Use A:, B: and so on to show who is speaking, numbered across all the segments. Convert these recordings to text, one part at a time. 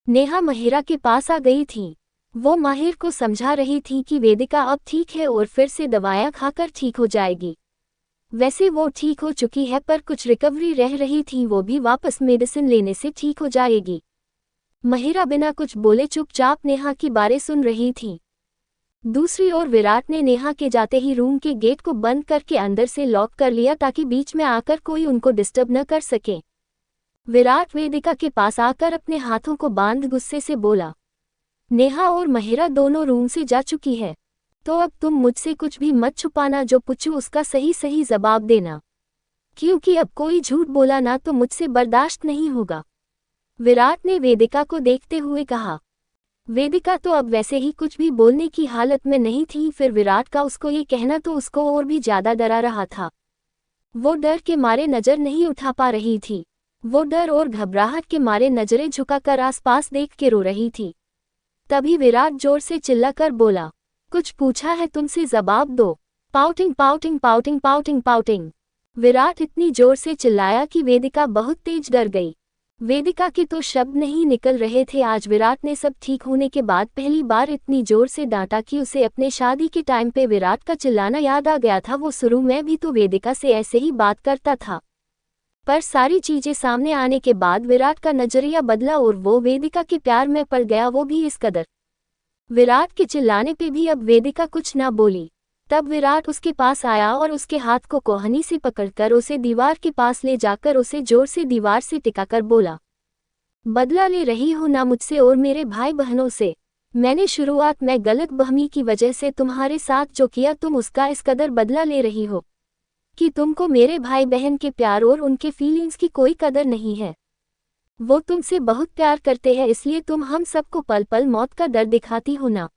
A: नेहा महिरा के पास आ गई थी। वो माहिर को समझा रही थी कि वेदिका अब ठीक है और फिर से दवाएं खाकर ठीक हो जाएगी। वैसे वो ठीक हो चुकी है पर कुछ रिकवरी रह रही थी, वो भी वापस मेडिसिन लेने से ठीक हो जाएगी। महिरा बिना कुछ बोले चुपचाप नेहा की बातें सुन रही थी। दूसरी ओर विराट ने नेहा के जाते ही रूम के गेट को बंद करके अंदर से लॉक कर लिया ताकि बीच में आकर कोई उनको डिस्टर्ब न कर सके। विराट वेदिका के पास आकर अपने हाथों को बांध गुस्से से बोला, नेहा और महिरा दोनों रूम से जा चुकी है, तो अब तुम मुझसे कुछ भी मत छुपाना, जो पूछूं उसका सही सही जवाब देना, क्योंकि अब कोई झूठ बोला ना तो मुझसे बर्दाश्त नहीं होगा। विराट ने वेदिका को देखते हुए कहा। वेदिका तो अब वैसे ही कुछ भी बोलने की हालत में नहीं थी, फिर विराट का उसको ये कहना तो उसको और भी ज्यादा डरा रहा था। वो डर के मारे नजर नहीं उठा पा रही थी। वो डर और घबराहट के मारे नजरें झुकाकर आसपास देख के रो रही थी। तभी विराट जोर से चिल्लाकर बोला, कुछ पूछा है तुमसे, जवाब दो। Pouting pouting pouting pouting pouting. Virat इतनी जोर से चिल्लाया कि वेदिका बहुत तेज डर गई। वेदिका के तो शब्द नहीं निकल रहे थे। आज विराट ने सब ठीक होने के बाद पहली बार इतनी जोर से डांटा कि उसे अपने शादी के टाइम पे विराट का चिल्लाना याद आ गया था। वो शुरू में भी तो वेदिका से ऐसे ही बात करता था, पर सारी चीजें सामने आने के बाद विराट का नजरिया बदला और वो वेदिका के प्यार में पड़ गया, वो भी इस कदर। विराट के चिल्लाने पे भी अब वेदिका कुछ ना बोली। तब विराट उसके पास आया और उसके हाथ को कोहनी से पकड़कर उसे दीवार के पास ले जाकर उसे जोर से दीवार से टिकाकर बोला, बदला ले रही हो ना मुझसे और मेरे भाई बहनों से। मैंने शुरुआत में गलत बहमी की वजह से तुम्हारे साथ जो किया, तुम उसका इस कदर बदला ले रही हो कि तुमको मेरे भाई बहन के प्यार और उनके फीलिंग्स की कोई कदर नहीं है। वो तुमसे बहुत प्यार करते हैं, इसलिए तुम हम सबको पल पल मौत का डर दिखाती हो ना,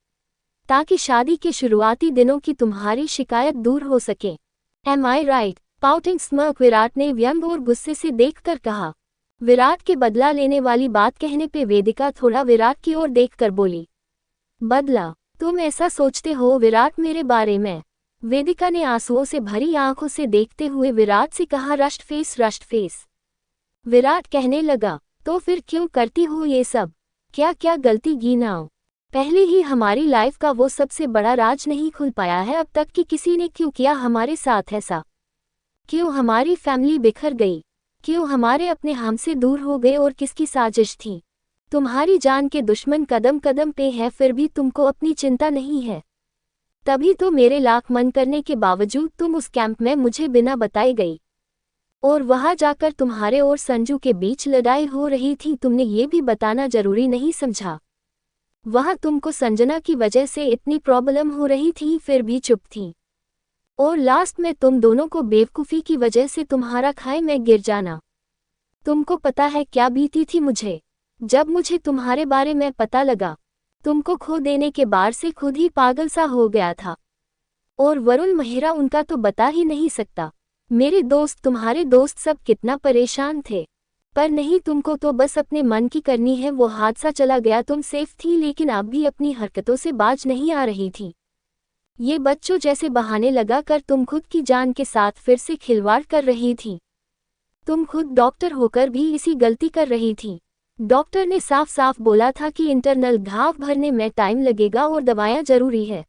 A: ताकि शादी के शुरुआती दिनों की तुम्हारी शिकायत दूर हो सके। एम आई राइट? पाउटिंग स्मर्क विराट ने व्यंग और गुस्से से देखकर कहा। विराट के बदला लेने वाली बात कहने पे वेदिका थोड़ा विराट की ओर देखकर बोली, बदला? तुम ऐसा सोचते हो विराट मेरे बारे में? वेदिका ने आंसुओं से भरी आंखों से देखते हुए विराट से कहा, रश्ट फेस रश्ट फेस। विराट कहने लगा, तो फिर क्यों करती हो ये सब? क्या क्या गलती गिनाओ। पहले ही हमारी लाइफ का वो सबसे बड़ा राज नहीं खुल पाया है अब तक कि किसी ने क्यों किया हमारे साथ ऐसा? क्यों हमारी फैमिली बिखर गई? क्यों हमारे अपने हमसे दूर हो गए और किसकी साजिश थी? तुम्हारी जान के दुश्मन कदम कदम पे है, फिर भी तुमको अपनी चिंता नहीं है। तभी तो मेरे लाख मन करने के बावजूद तुम उस कैंप में मुझे बिना बताए गई, और वहां जाकर तुम्हारे और संजू के बीच लड़ाई हो रही थी, तुमने ये भी बताना जरूरी नहीं समझा। वहां तुमको संजना की वजह से इतनी प्रॉब्लम हो रही थी, फिर भी चुप थी। और लास्ट में तुम दोनों को बेवकूफ़ी की वजह से तुम्हारा खाई में गिर जाना। तुमको पता है क्या बीती थी मुझे जब मुझे तुम्हारे बारे में पता लगा? तुमको खो देने के बाद से खुद ही पागल सा हो गया था। और वरुण महिरा, उनका तो बता ही नहीं सकता। मेरे दोस्त, तुम्हारे दोस्त सब कितना परेशान थे, पर नहीं, तुमको तो बस अपने मन की करनी है। वो हादसा चला गया, तुम सेफ थी, लेकिन अब भी अपनी हरकतों से बाज नहीं आ रही थी। ये बच्चों जैसे बहाने लगा कर तुम खुद की जान के साथ फिर से खिलवाड़ कर रही थी। तुम खुद डॉक्टर होकर भी इसी गलती कर रही थी। डॉक्टर ने साफ साफ बोला था कि इंटरनल घाव भरने में टाइम लगेगा और दवाएं जरूरी है,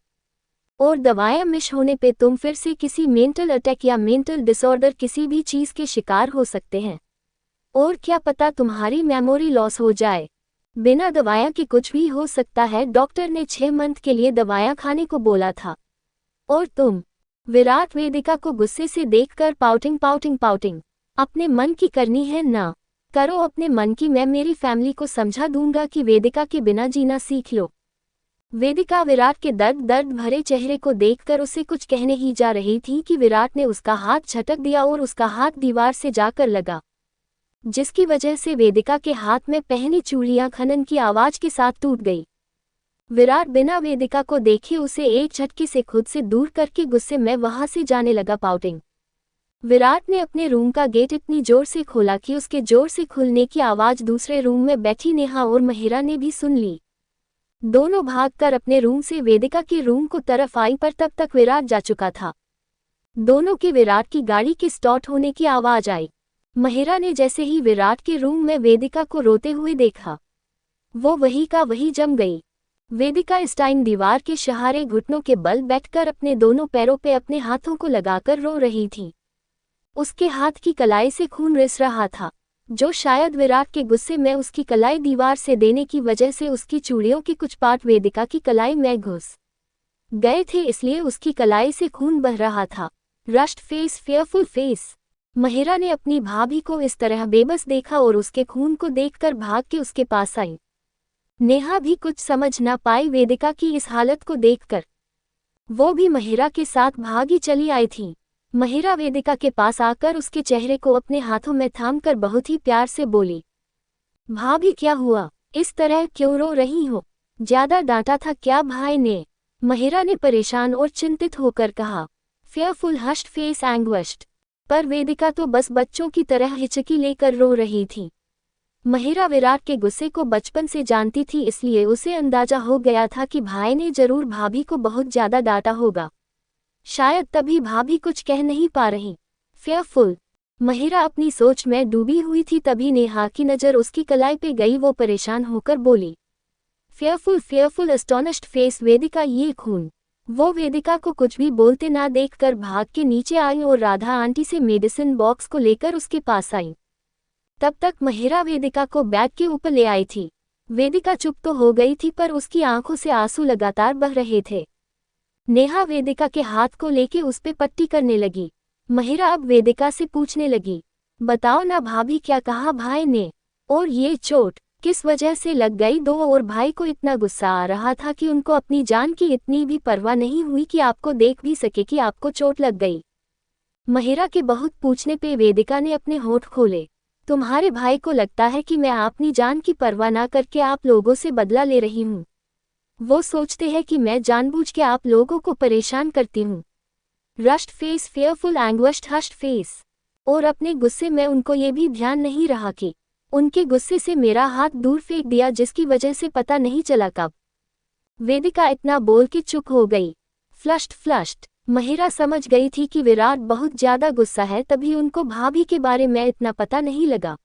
A: और दवाएं मिस होने पे तुम फिर से किसी मेंटल अटैक या मेंटल डिसऑर्डर, किसी भी चीज के शिकार हो सकते हैं। और क्या पता तुम्हारी मेमोरी लॉस हो जाए। बिना दवाया के कुछ भी हो सकता है। डॉक्टर ने 6 मंथ के लिए दवायां खाने को बोला था। और तुम? विराट वेदिका को गुस्से से देखकर पाउटिंग पाउटिंग पाउटिंग। अपने मन की करनी है ना, करो अपने मन की। मैं मेरी फैमिली को समझा दूंगा कि वेदिका के बिना जीना सीख लो। वेदिका विराट के दर्द भरे चेहरे को देखकर उसे कुछ कहने ही जा रही थी कि विराट ने उसका हाथ झटक दिया और उसका हाथ दीवार से जाकर लगा, जिसकी वजह से वेदिका के हाथ में पहनी चूड़ियां खनन की आवाज के साथ टूट गई। विराट बिना वेदिका को देखे उसे एक झटके से खुद से दूर करके गुस्से में वहां से जाने लगा। पाउटिंग। विराट ने अपने रूम का गेट इतनी जोर से खोला कि उसके जोर से खुलने की आवाज दूसरे रूम में बैठी नेहा और महिरा ने भी सुन ली। दोनों भागकर अपने रूम से वेदिका के रूम को तरफ आई, पर तब तक विराट जा चुका था। दोनों के विराट की गाड़ी के स्टार्ट होने की आवाज आई। महिरा ने जैसे ही विराट के रूम में वेदिका को रोते हुए देखा, वो वही का वही जम गई। वेदिका इस टाइम दीवार के सहारे घुटनों के बल बैठकर अपने दोनों पैरों पे अपने हाथों को लगाकर रो रही थी। उसके हाथ की कलाई से खून रिस रहा था, जो शायद विराट के गुस्से में उसकी कलाई दीवार से देने की वजह से उसकी चूड़ियों के कुछ पार्ट वेदिका की कलाई में घुस गए थे, इसलिए उसकी कलाई से खून बह रहा था। Rushed face, fearful face. Mahira ने अपनी भाभी को इस तरह बेबस देखा और उसके खून को देखकर भाग के उसके पास आई। नेहा भी कुछ समझ न पाई वेदिका की इस हालत को देखकर। वो भी महिरा के साथ भागी चली आई थी। महिरा वेदिका के पास आकर उसके चेहरे को अपने हाथों में थामकर बहुत ही प्यार से बोली, भाभी क्या हुआ, इस तरह क्यों रो रही हो? ज्यादा डांटा था क्या भाई ने? महिरा ने परेशान और चिंतित होकर कहा। Fearful hushed face anguished. पर वेदिका तो बस बच्चों की तरह हिचकी लेकर रो रही थी। महिरा विराट के गुस्से को बचपन से जानती थी, इसलिए उसे अंदाजा हो गया था कि भाई ने जरूर भाभी को बहुत ज्यादा डांटा होगा। शायद तभी भाभी कुछ कह नहीं पा रही। फेयरफुल। महिरा अपनी सोच में डूबी हुई थी, तभी नेहा की नज़र उसकी कलाई पे गई। वो परेशान होकर बोली, फेयरफुल फेयरफुल एस्टोनिश्ड फेस वेदिका, ये खून। वो वेदिका को कुछ भी बोलते ना देखकर भाग के नीचे आई और राधा आंटी से मेडिसिन बॉक्स को लेकर उसके पास आई। तब तक महिरा वेदिका को बैग के ऊपर ले आई थी। वेदिका चुप तो हो गई थी, पर उसकी आंखों से आंसू लगातार बह रहे थे। नेहा वेदिका के हाथ को लेके उस पे पट्टी करने लगी। महिरा अब वेदिका से पूछने लगी, बताओ ना भाभी, क्या कहा भाई ने? और ये चोट किस वजह से लग गई? दो और भाई को इतना गुस्सा आ रहा था कि उनको अपनी जान की इतनी भी परवाह नहीं हुई कि आपको देख भी सके कि आपको चोट लग गई। महिरा के बहुत पूछने पे वेदिका ने अपने होंठ खोले। तुम्हारे भाई को लगता है कि मैं अपनी जान की परवाह ना करके आप लोगों से बदला ले रही हूँ। वो सोचते हैं कि मैं जानबूझ के आप लोगों को परेशान करती हूँ। Rushed face, fearful anguished hushed face. और अपने गुस्से में उनको ये भी ध्यान नहीं रहा कि उनके गुस्से से मेरा हाथ दूर फेंक दिया, जिसकी वजह से पता नहीं चला कब वेदिका इतना बोल के चुप हो गई। फ्लश्ड। महिरा समझ गई थी कि विराट बहुत ज्यादा गुस्सा है, तभी उनको भाभी के बारे में इतना पता नहीं लगा।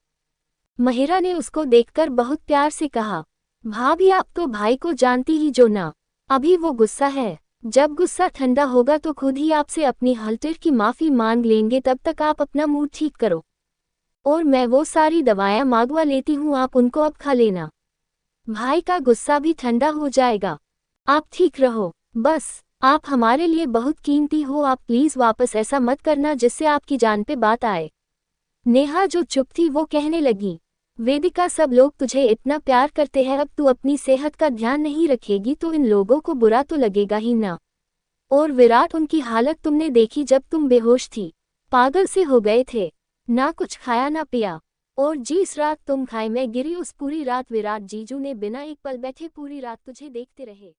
A: महिरा ने उसको देखकर बहुत प्यार से कहा, भाभी आप तो भाई को जानती ही जो ना। अभी वो गुस्सा है, जब गुस्सा ठंडा होगा तो खुद ही आपसे अपनी हल्टर की माफी मांग लेंगे। तब तक आप अपना मूड ठीक करो और मैं वो सारी दवाएं मांगवा लेती हूँ, आप उनको अब खा लेना। भाई का गुस्सा भी ठंडा हो जाएगा। आप ठीक रहो बस। आप हमारे लिए बहुत कीमती हो, आप प्लीज वापस ऐसा मत करना जिससे आपकी जान पे बात आए। नेहा जो चुप थी वो कहने लगी, वेदिका सब लोग तुझे इतना प्यार करते हैं, अब तू अपनी सेहत का ध्यान नहीं रखेगी तो इन लोगों को बुरा तो लगेगा ही ना। और विराट, उनकी हालत तुमने देखी जब तुम बेहोश थी, पागल से हो गए थे, ना कुछ खाया ना पिया। और जिस रात तुम खाई में गिरी उस पूरी रात विराट जीजू ने बिना एक पल बैठे पूरी रात तुझे देखते रहे।